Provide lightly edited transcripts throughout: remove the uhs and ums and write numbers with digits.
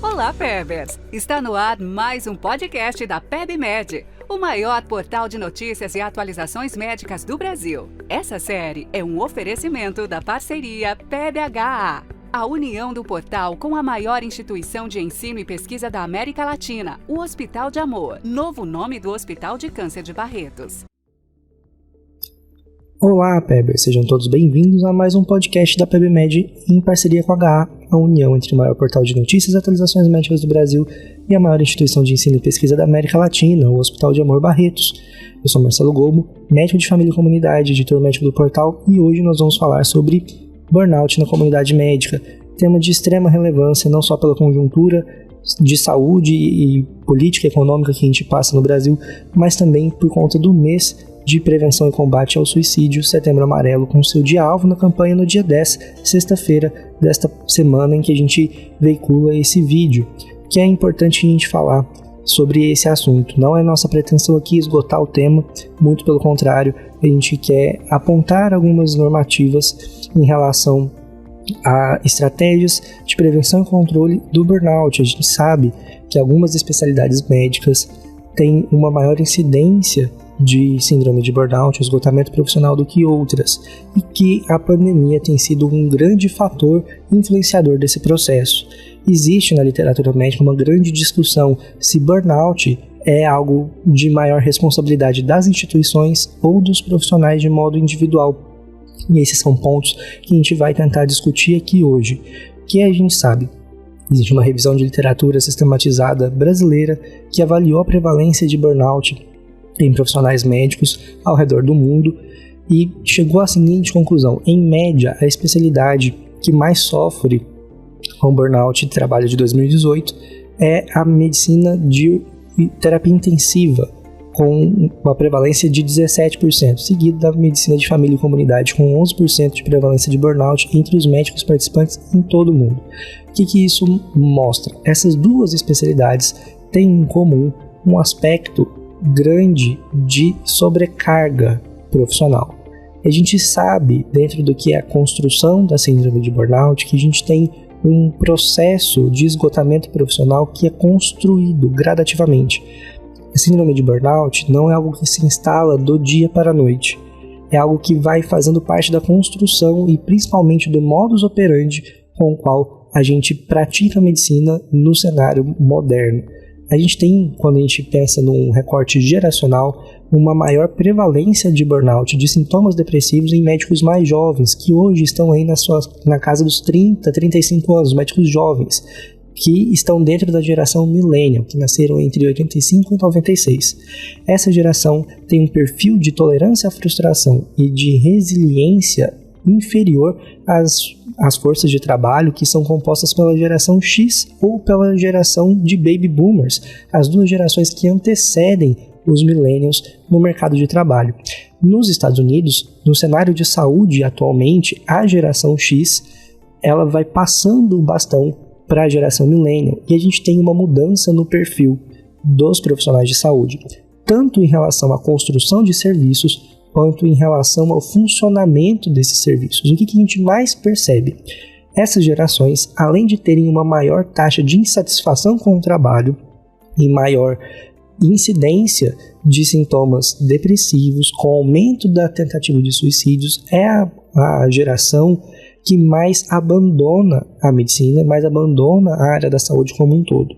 Olá, Pebers! Está no ar mais um podcast da PebMed, o maior portal de notícias e atualizações médicas do Brasil. Essa série é um oferecimento da parceria PebHA, a união do portal com a maior instituição de ensino e pesquisa da América Latina, o Hospital de Amor, novo nome do Hospital de Câncer de Barretos. Olá, Pebers! Sejam todos bem-vindos a mais um podcast da PebMed em parceria com a HA, a união entre o maior portal de notícias e atualizações médicas do Brasil e a maior instituição de ensino e pesquisa da América Latina, o Hospital de Amor Barretos. Eu sou Marcelo Gobo, médico de família e comunidade, editor médico do portal, e hoje nós vamos falar sobre burnout na comunidade médica, tema de extrema relevância não só pela conjuntura de saúde e política econômica que a gente passa no Brasil, mas também por conta do mês de prevenção e combate ao suicídio, Setembro Amarelo, com seu dia-alvo na campanha no dia 10, sexta-feira desta semana em que a gente veicula esse vídeo, que é importante a gente falar sobre esse assunto. Não é nossa pretensão aqui esgotar o tema, muito pelo contrário, a gente quer apontar algumas normativas em relação a estratégias de prevenção e controle do burnout. A gente sabe que algumas especialidades médicas têm uma maior incidência de síndrome de burnout, esgotamento profissional do que outras, e que a pandemia tem sido um grande fator influenciador desse processo. Existe na literatura médica uma grande discussão se burnout é algo de maior responsabilidade das instituições ou dos profissionais de modo individual. E esses são pontos que a gente vai tentar discutir aqui hoje. O que a gente sabe? Existe uma revisão de literatura sistematizada brasileira que avaliou a prevalência de burnout em profissionais médicos ao redor do mundo e chegou à seguinte conclusão: em média, a especialidade que mais sofre com burnout de trabalho de 2018 é a medicina de terapia intensiva, com uma prevalência de 17%, seguido da medicina de família e comunidade, com 11% de prevalência de burnout entre os médicos participantes em todo o mundo. O que isso mostra? Essas duas especialidades têm em comum um aspecto grande de sobrecarga profissional. A gente sabe, dentro do que é a construção da síndrome de burnout, que a gente tem um processo de esgotamento profissional que é construído gradativamente. A síndrome de burnout não é algo que se instala do dia para a noite. É algo que vai fazendo parte da construção e principalmente do modus operandi com o qual a gente pratica a medicina no cenário moderno. A gente tem, quando a gente pensa num recorte geracional, uma maior prevalência de burnout, de sintomas depressivos em médicos mais jovens, que hoje estão aí na casa dos 30, 35 anos, médicos jovens, que estão dentro da geração millennial, que nasceram entre 85 e 96. Essa geração tem um perfil de tolerância à frustração e de resiliência inferior às forças de trabalho que são compostas pela geração X ou pela geração de baby boomers, as duas gerações que antecedem os millennials no mercado de trabalho. Nos Estados Unidos, no cenário de saúde atualmente, a geração X ela vai passando o bastão para a geração millennial e a gente tem uma mudança no perfil dos profissionais de saúde, tanto em relação à construção de serviços quanto em relação ao funcionamento desses serviços. O que a gente mais percebe? Essas gerações, além de terem uma maior taxa de insatisfação com o trabalho e maior incidência de sintomas depressivos, com aumento da tentativa de suicídios, é a geração que mais abandona a medicina, mais abandona a área da saúde como um todo.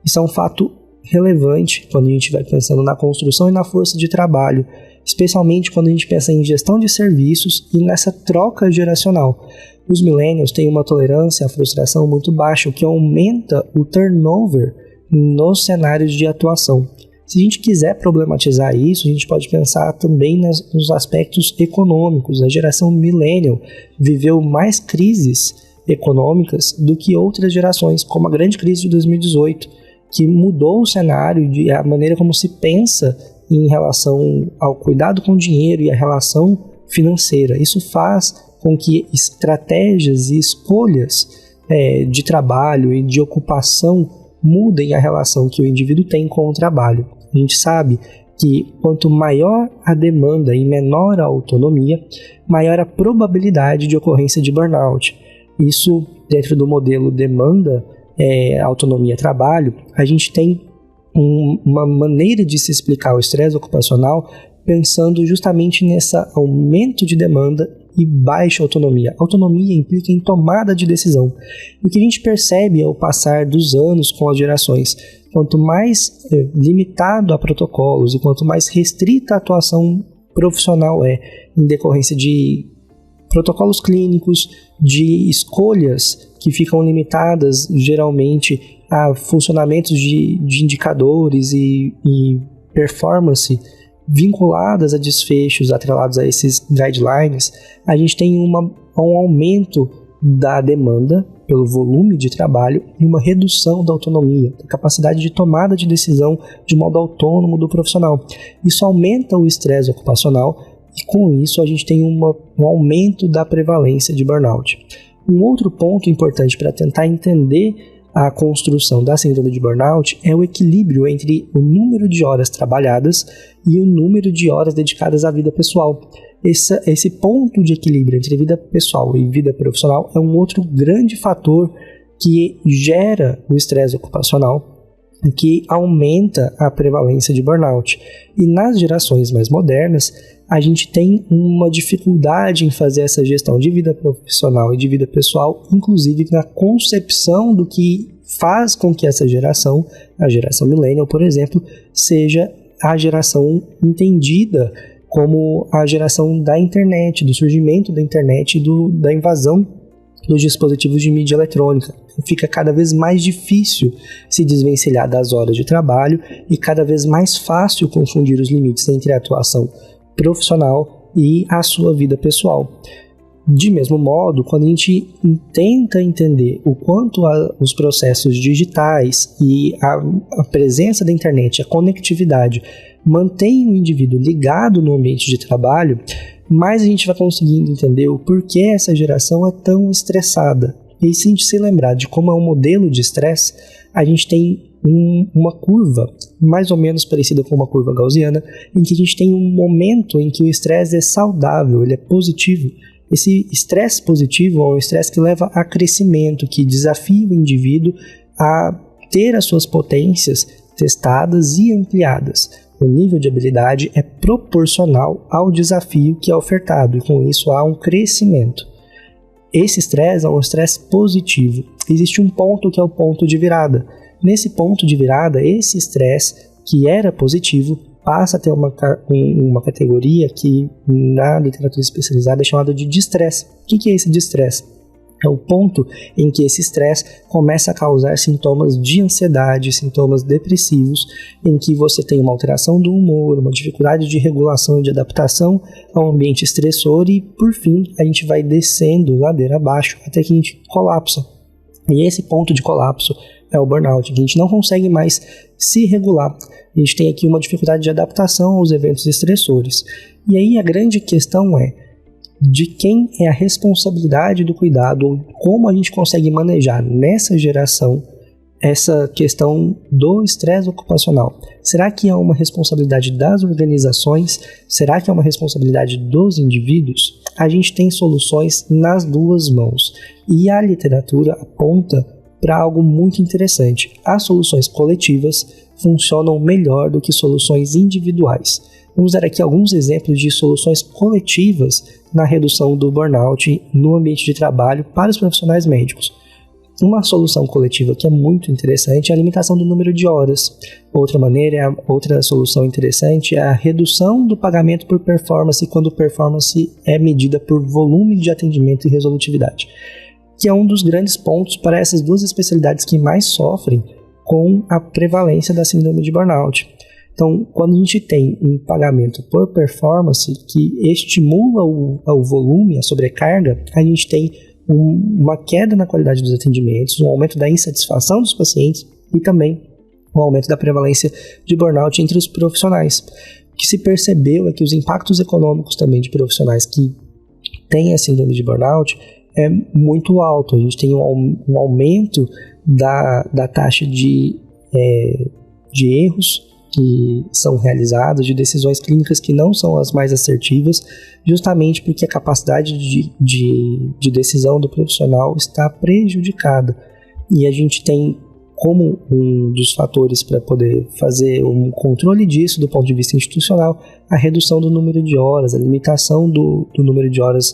Isso é um fato relevante quando a gente vai pensando na construção e na força de trabalho, especialmente quando a gente pensa em gestão de serviços e nessa troca geracional. Os millennials têm uma tolerância à frustração muito baixa, o que aumenta o turnover nos cenários de atuação. Se a gente quiser problematizar isso, a gente pode pensar também nos aspectos econômicos. A geração millennial viveu mais crises econômicas do que outras gerações, como a grande crise de 2018, que mudou o cenário e a maneira como se pensa em relação ao cuidado com o dinheiro e a relação financeira. Isso faz com que estratégias e escolhas de trabalho e de ocupação mudem a relação que o indivíduo tem com o trabalho. A gente sabe que quanto maior a demanda e menor a autonomia, maior a probabilidade de ocorrência de burnout. Isso, dentro do modelo demanda autonomia-trabalho, a gente tem uma maneira de se explicar o estresse ocupacional pensando justamente nesse aumento de demanda e baixa autonomia. Autonomia implica em tomada de decisão. E o que a gente percebe ao passar dos anos com as gerações, quanto mais limitado a protocolos e quanto mais restrita a atuação profissional em decorrência de protocolos clínicos, de escolhas que ficam limitadas geralmente a funcionamentos de indicadores e performance vinculadas a desfechos atrelados a esses guidelines, a gente tem um aumento da demanda pelo volume de trabalho e uma redução da autonomia, da capacidade de tomada de decisão de modo autônomo do profissional. Isso aumenta o estresse ocupacional e com isso a gente tem um aumento da prevalência de burnout. Um outro ponto importante para tentar entender a construção da síndrome de burnout é o equilíbrio entre o número de horas trabalhadas e o número de horas dedicadas à vida pessoal. Esse ponto de equilíbrio entre vida pessoal e vida profissional é um outro grande fator que gera o estresse ocupacional e que aumenta a prevalência de burnout. E nas gerações mais modernas, a gente tem uma dificuldade em fazer essa gestão de vida profissional e de vida pessoal, inclusive na concepção do que faz com que essa geração, a geração millennial, por exemplo, seja a geração entendida como a geração da internet, do surgimento da internet e da invasão dos dispositivos de mídia eletrônica. Fica cada vez mais difícil se desvencilhar das horas de trabalho e cada vez mais fácil confundir os limites entre a atuação profissional e a sua vida pessoal. De mesmo modo, quando a gente tenta entender o quanto os processos digitais e a presença da internet, a conectividade, mantém o indivíduo ligado no ambiente de trabalho, mais a gente vai conseguindo entender o porquê essa geração é tão estressada. E se a gente se lembrar de como é um modelo de estresse, a gente tem uma curva mais ou menos parecida com uma curva gaussiana, em que a gente tem um momento em que o estresse é saudável, ele é positivo. Esse estresse positivo é um estresse que leva a crescimento, que desafia o indivíduo a ter as suas potências testadas e ampliadas. O nível de habilidade é proporcional ao desafio que é ofertado e com isso há um crescimento. Esse estresse é um estresse positivo. Existe um ponto que é o ponto de virada. Nesse ponto de virada, esse estresse que era positivo passa a ter uma categoria que na literatura especializada é chamada de distresse. O que é esse distresse? É o ponto em que esse estresse começa a causar sintomas de ansiedade, sintomas depressivos, em que você tem uma alteração do humor, uma dificuldade de regulação e de adaptação ao ambiente estressor e, por fim, a gente vai descendo ladeira abaixo até que a gente colapsa. E esse ponto de colapso é o burnout, que a gente não consegue mais se regular. A gente tem aqui uma dificuldade de adaptação aos eventos estressores. E aí a grande questão é de quem é a responsabilidade do cuidado, ou como a gente consegue manejar nessa geração essa questão do estresse ocupacional. Será que é uma responsabilidade das organizações? Será que é uma responsabilidade dos indivíduos? A gente tem soluções nas duas mãos. E a literatura aponta para algo muito interessante. As soluções coletivas funcionam melhor do que soluções individuais. Vamos dar aqui alguns exemplos de soluções coletivas na redução do burnout no ambiente de trabalho para os profissionais médicos. Uma solução coletiva que é muito interessante é a limitação do número de horas. Outra solução interessante é a redução do pagamento por performance quando performance é medida por volume de atendimento e resolutividade, que é um dos grandes pontos para essas duas especialidades que mais sofrem com a prevalência da síndrome de burnout. Então, quando a gente tem um pagamento por performance que estimula o volume, a sobrecarga, a gente tem uma queda na qualidade dos atendimentos, um aumento da insatisfação dos pacientes e também um aumento da prevalência de burnout entre os profissionais. O que se percebeu é que os impactos econômicos também de profissionais que têm a síndrome de burnout é muito alto. A gente tem um aumento da taxa de erros que são realizados, de decisões clínicas que não são as mais assertivas, justamente porque a capacidade de decisão do profissional está prejudicada. e a gente tem como um dos fatores para poder fazer um controle disso do ponto de vista institucional a redução do número de horas, a limitação do número de horas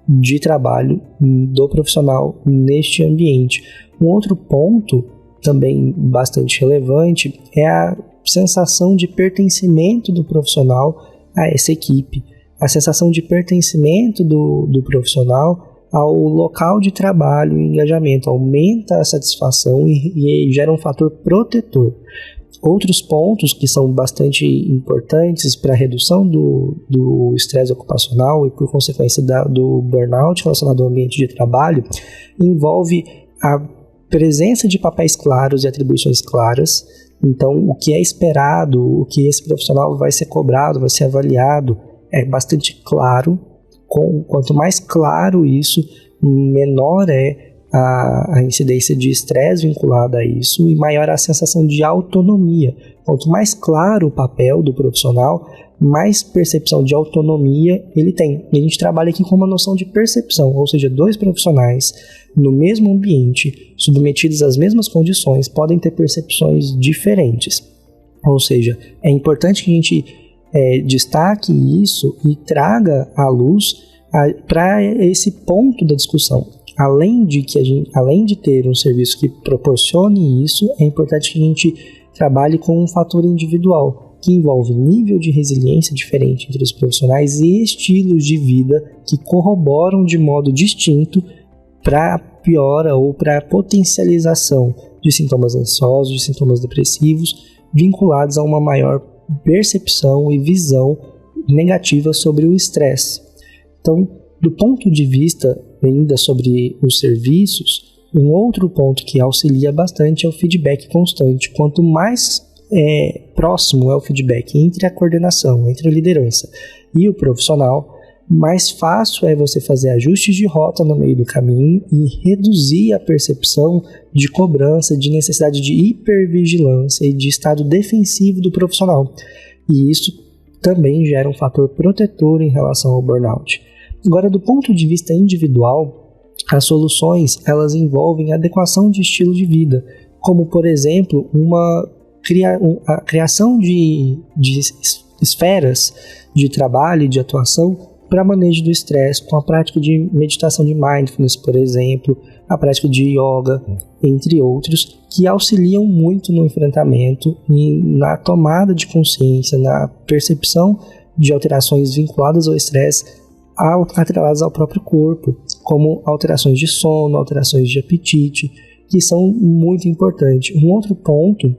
de trabalho do profissional neste ambiente. Um outro ponto também bastante relevante é a sensação de pertencimento do profissional a essa equipe, a sensação de pertencimento do profissional ao local de trabalho e engajamento, aumenta a satisfação e gera um fator protetor. Outros pontos que são bastante importantes para a redução do estresse ocupacional e, por consequência, do burnout relacionado ao ambiente de trabalho, envolve a presença de papéis claros e atribuições claras. Então, o que é esperado, o que esse profissional vai ser cobrado, vai ser avaliado, é bastante claro. Quanto mais claro isso, menor é a incidência de estresse vinculada a isso e maior a sensação de autonomia. Quanto mais claro o papel do profissional, mais percepção de autonomia ele tem. E a gente trabalha aqui com uma noção de percepção, ou seja, dois profissionais no mesmo ambiente, submetidos às mesmas condições, podem ter percepções diferentes. Ou seja, é importante que a gente destaque isso e traga à luz para esse ponto da discussão. Além de ter um serviço que proporcione isso, é importante que a gente trabalhe com um fator individual, que envolve nível de resiliência diferente entre os profissionais e estilos de vida que corroboram de modo distinto para a piora ou para a potencialização de sintomas ansiosos, de sintomas depressivos, vinculados a uma maior percepção e visão negativa sobre o estresse. Então, do ponto de vista ainda sobre os serviços, um outro ponto que auxilia bastante é o feedback constante. Quanto mais próximo é o feedback entre a coordenação, entre a liderança e o profissional, mais fácil é você fazer ajustes de rota no meio do caminho e reduzir a percepção de cobrança, de necessidade de hipervigilância e de estado defensivo do profissional. E isso também gera um fator protetor em relação ao burnout. Agora, do ponto de vista individual, as soluções elas envolvem adequação de estilo de vida, como, por exemplo, a criação de esferas de trabalho e de atuação para manejo do estresse, com a prática de meditação de mindfulness, por exemplo, a prática de yoga, entre outros, que auxiliam muito no enfrentamento e na tomada de consciência, na percepção de alterações vinculadas ao estresse, atreladas ao próprio corpo, como alterações de sono, alterações de apetite, que são muito importantes. Um outro ponto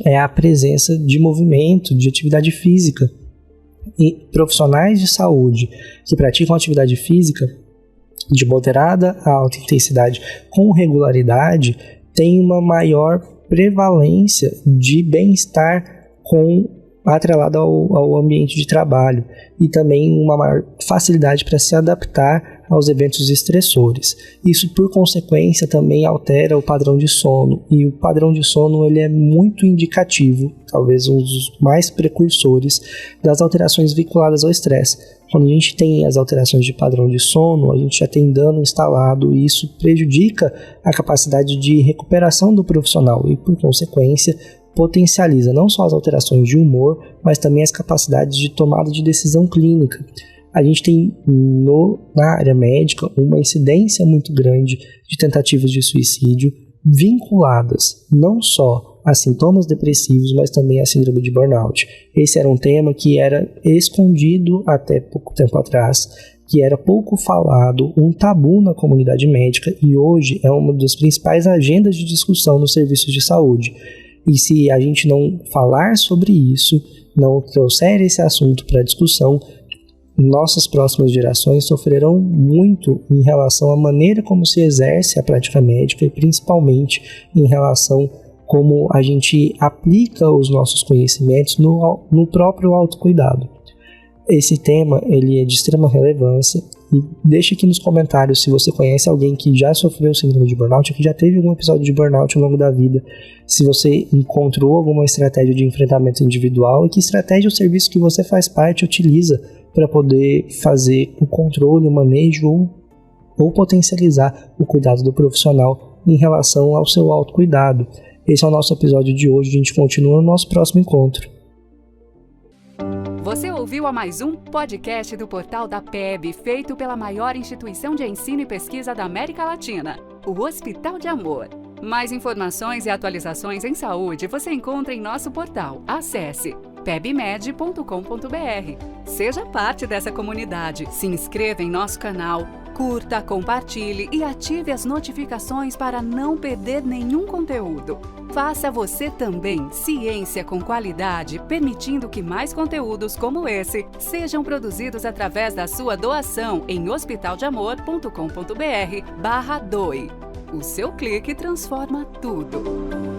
é a presença de movimento, de atividade física. E profissionais de saúde que praticam atividade física de moderada a alta intensidade com regularidade têm uma maior prevalência de bem-estar atrelado ao ambiente de trabalho e também uma maior facilidade para se adaptar aos eventos estressores. Isso, por consequência, também altera o padrão de sono, e o padrão de sono ele é muito indicativo, talvez um dos mais precursores das alterações vinculadas ao estresse. Quando a gente tem as alterações de padrão de sono, a gente já tem dano instalado e isso prejudica a capacidade de recuperação do profissional e, por consequência, potencializa não só as alterações de humor, mas também as capacidades de tomada de decisão clínica. A gente tem na área médica uma incidência muito grande de tentativas de suicídio vinculadas não só a sintomas depressivos, mas também a síndrome de burnout. Esse era um tema que era escondido até pouco tempo atrás, que era pouco falado, um tabu na comunidade médica, e hoje é uma das principais agendas de discussão nos serviços de saúde. E se a gente não falar sobre isso, não trouxer esse assunto para discussão, nossas próximas gerações sofrerão muito em relação à maneira como se exerce a prática médica e principalmente em relação como a gente aplica os nossos conhecimentos no próprio autocuidado. Esse tema ele é de extrema relevância e deixa aqui nos comentários se você conhece alguém que já sofreu síndrome de burnout ou que já teve algum episódio de burnout ao longo da vida, se você encontrou alguma estratégia de enfrentamento individual e que estratégia o serviço que você faz parte utiliza para poder fazer o controle, o manejo ou potencializar o cuidado do profissional em relação ao seu autocuidado. Esse é o nosso episódio de hoje, a gente continua no nosso próximo encontro. Você ouviu a mais um podcast do portal da PEB, feito pela maior instituição de ensino e pesquisa da América Latina, o Hospital de Amor. Mais informações e atualizações em saúde você encontra em nosso portal. Acesse pebmed.com.br. Seja parte dessa comunidade, se inscreva em nosso canal, curta, compartilhe e ative as notificações para não perder nenhum conteúdo. Faça você também ciência com qualidade, permitindo que mais conteúdos como esse sejam produzidos através da sua doação em hospitaldeamor.com.br/doe. O seu clique transforma tudo.